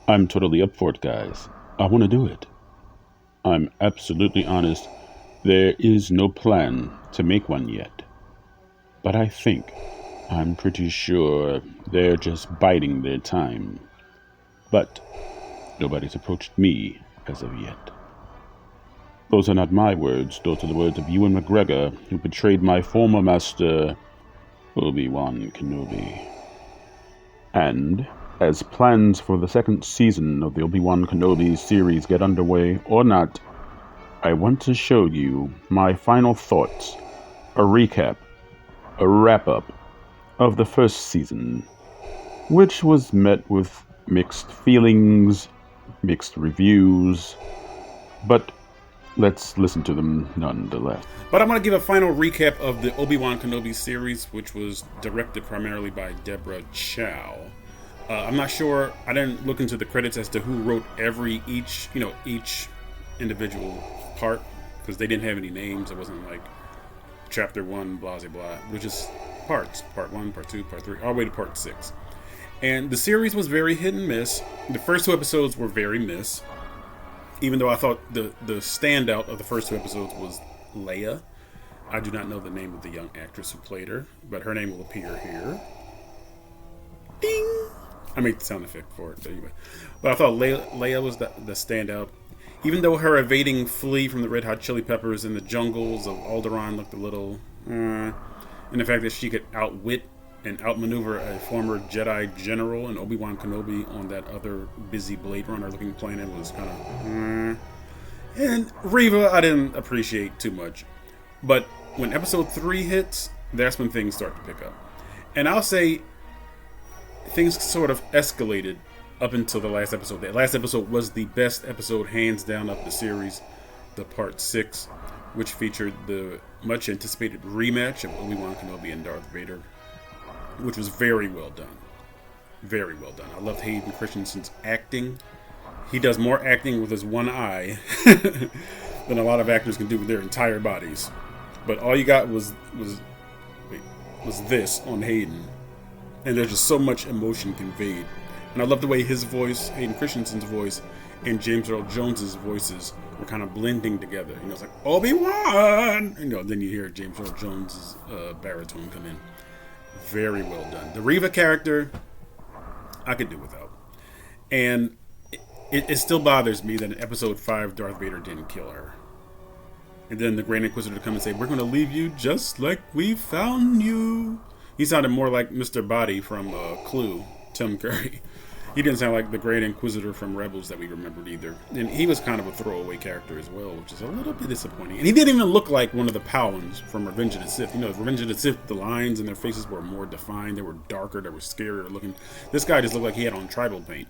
I'm totally up for it, guys. I want to do it. I'm absolutely honest. There is no plan to make one yet. But I'm pretty sure they're just biding their time. But nobody's approached me as of yet. Those are not my words, those are the words of Ewan McGregor, who betrayed my former master, Obi Wan Kenobi. And, as plans for the second season of the Obi Wan Kenobi series get underway or not, I want to show you my final thoughts, a recap, a wrap up of the first season, which was met with mixed feelings, mixed reviews, but let's listen to them nonetheless. But I'm going to give a final recap of the Obi Wan Kenobi series, which was directed primarily by Deborah Chow. I'm not sure. I didn't look into the credits as to who wrote each individual part, because they didn't have any names. It wasn't like chapter 1, blah, blah, blah. It was just parts. Part 1, part 2, part 3, all the way to part 6. And the series was very hit and miss. The first 2 episodes were very miss. Even though I thought the standout of the first 2 episodes was Leia. I do not know the name of the young actress who played her, but her name will appear here. Ding! I made the sound effect for it, but anyway. But I thought Leia was the standout. Even though her evading Flea from the Red Hot Chili Peppers in the jungles of Alderaan looked a little... and the fact that she could outwit and outmaneuver a former Jedi general and Obi-Wan Kenobi on that other busy Blade Runner looking planet was kind of... And Reva, I didn't appreciate too much. But when episode 3 hits, that's when things start to pick up. And I'll say things sort of escalated up until the last episode. That last episode was the best episode, hands down, of the series, the part 6, which featured the much anticipated rematch of Obi-Wan Kenobi and Darth Vader, which was very well done. Very well done. I loved Hayden Christensen's acting. He does more acting with his one eye than a lot of actors can do with their entire bodies. But all you got was this on Hayden. And there's just so much emotion conveyed. And I love the way his voice, Hayden Christensen's voice, and James Earl Jones's voices were kind of blending together. You know, it's like, Obi-Wan! Then you hear James Earl Jones's baritone come in. Very well done. The Reva character, I could do without. And it still bothers me that in episode 5, Darth Vader didn't kill her. And then the Grand Inquisitor come and say, we're going to leave you just like we found you. He sounded more like Mr. Body from Clue, Tim Curry. He didn't sound like the Grand Inquisitor from Rebels that we remembered either. And he was kind of a throwaway character as well, which is a little bit disappointing. And he didn't even look like one of the Powans from Revenge of the Sith. Revenge of the Sith, the lines in their faces were more defined. They were darker. They were scarier looking. This guy just looked like he had on tribal paint.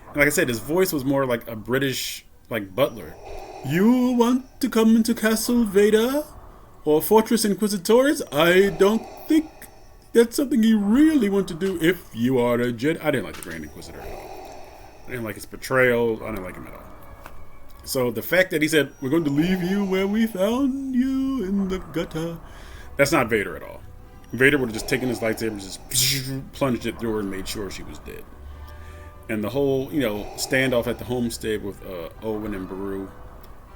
And like I said, his voice was more like a British, butler. You want to come into Castle Vader? Or Fortress Inquisitors? I don't think that's something you really want to do if you are a Jedi. I didn't like the Grand Inquisitor at all. I didn't like his portrayal. I didn't like him at all. So the fact that he said, we're going to leave you where we found you in the gutter, that's not Vader at all. Vader would have just taken his lightsaber, just plunged it through her and made sure she was dead. And the whole, standoff at the homestead with Owen and Beru.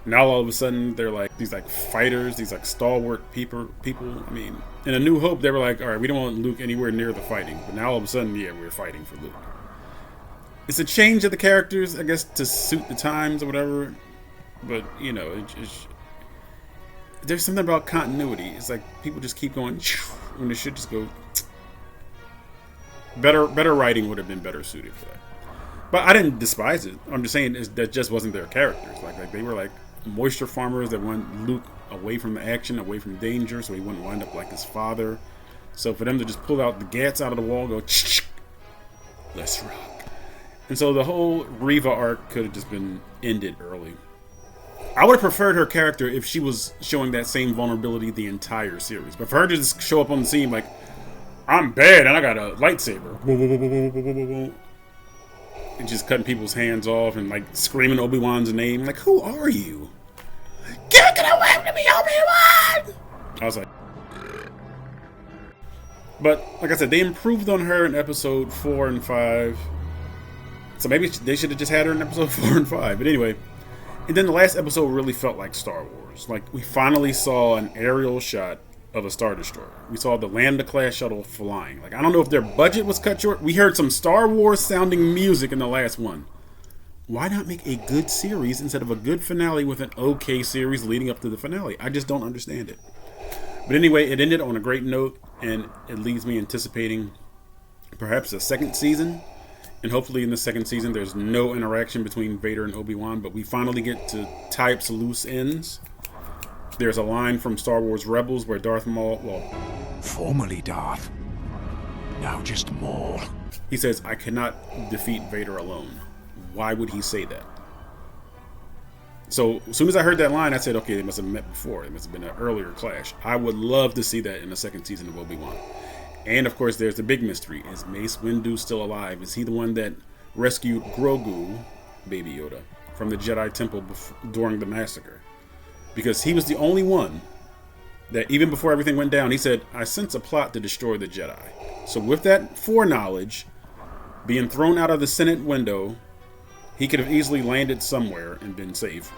Now all of a sudden they're like these fighters, these stalwart people. I mean, in A New Hope they were like, all right, we don't want Luke anywhere near the fighting. But now all of a sudden, yeah, we're fighting for Luke. It's a change of the characters, I guess, to suit the times or whatever. But there's something about continuity. It's like people just keep going when they should just go. Better writing would have been better suited for that. But I didn't despise it. I'm just saying that just wasn't their characters. Like they were moisture farmers that want Luke away from the action, away from danger, so he wouldn't wind up like his father. So for them to just pull out the gats out of the wall, go, let's rock. And so the whole Reva arc could have just been ended early. I would have preferred her character if she was showing that same vulnerability the entire series. But for her to just show up on the scene like, I'm bad and I got a lightsaber. And just cutting people's hands off and screaming Obi-Wan's name. Like, who are you? Get away from me, Obi-Wan! I was like... But, like I said, they improved on her in episode 4 and 5. So maybe they should have just had her in episode 4 and 5. But anyway, and then the last episode really felt like Star Wars. Like, we finally saw an aerial shot of a Star Destroyer. We saw the Lambda-class shuttle flying. Like, I don't know if their budget was cut short. We heard some Star Wars-sounding music in the last one. Why not make a good series instead of a good finale with an okay series leading up to the finale? I just don't understand it. But anyway, it ended on a great note, and it leaves me anticipating perhaps a second season. And hopefully in the second season, there's no interaction between Vader and Obi-Wan, but we finally get to tie up some loose ends. There's a line from Star Wars Rebels where Darth Maul, formerly Darth, now just Maul. He says, "I cannot defeat Vader alone." Why would he say that? So as soon as I heard that line, I said, okay, they must have met before. It must have been an earlier clash. I would love to see that in the second season of Obi-Wan. And of course, there's the big mystery. Is Mace Windu still alive? Is he the one that rescued Grogu, Baby Yoda, from the Jedi Temple during the massacre? Because he was the only one that, even before everything went down, he said, "I sense a plot to destroy the Jedi." So with that foreknowledge, being thrown out of the Senate window, he could have easily landed somewhere and been safe,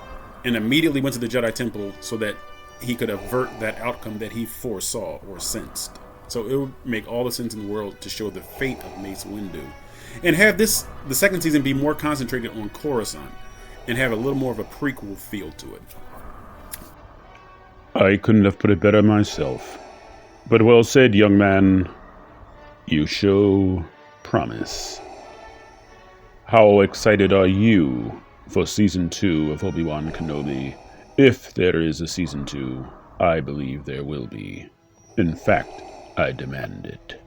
and immediately went to the Jedi Temple so that he could avert that outcome that he foresaw or sensed. So it would make all the sense in the world to show the fate of Mace Windu, and have the second season be more concentrated on Coruscant, and have a little more of a prequel feel to it. I couldn't have put it better myself. But well said, young man. You show promise. How excited are you for Season 2 of Obi Wan Kenobi? If there is a Season 2, I believe there will be. In fact, I demand it.